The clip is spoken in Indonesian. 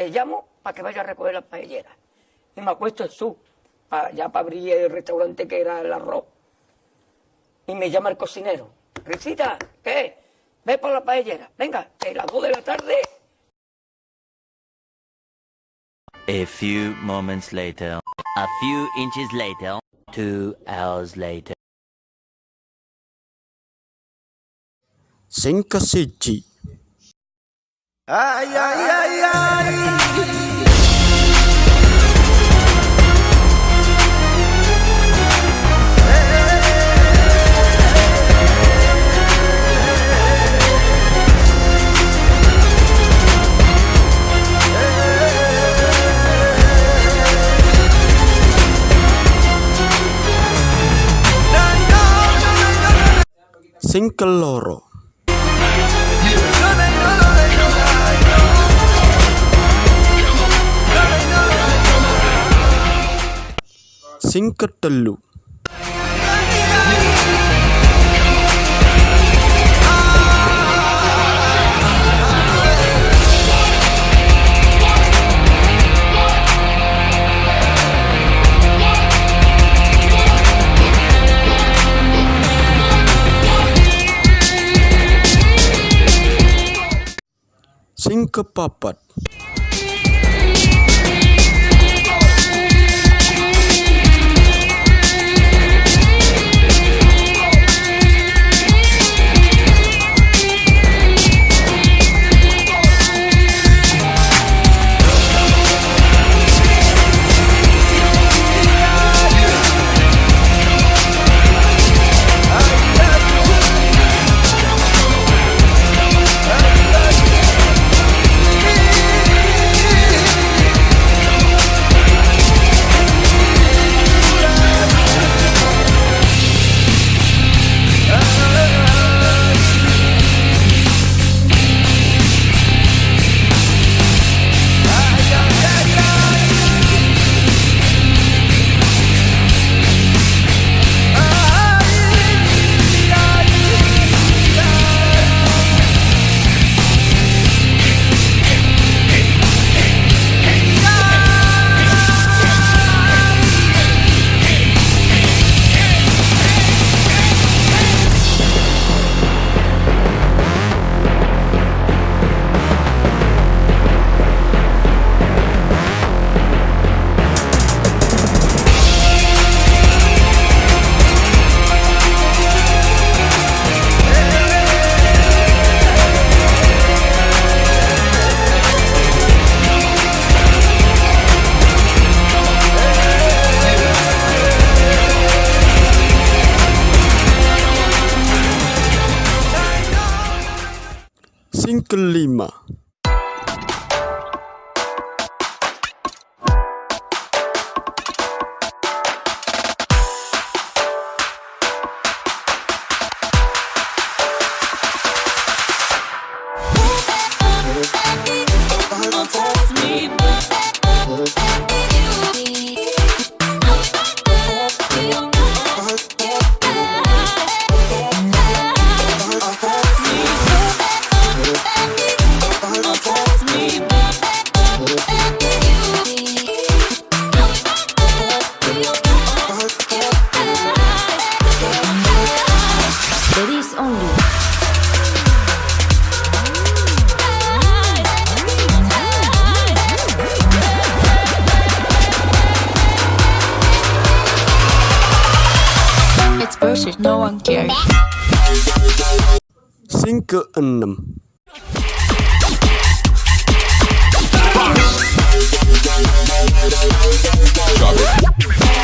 le llamo para que vaya a recoger las paelleras. Y me acuesto en su, ya para abrir el restaurante que era el arroz. Y me llama el cocinero. Risita, ¿qué? Ve por la paellera. Venga, que las 2 de la tarde. A few moments later. A few inches later. 2 hours later. Sing kasiji. Ay, ay, ay, ay. Sing keloro. Sing ketelu. Sing kepapat. Sing kelima. No one cares. Sing keenam. Drop it.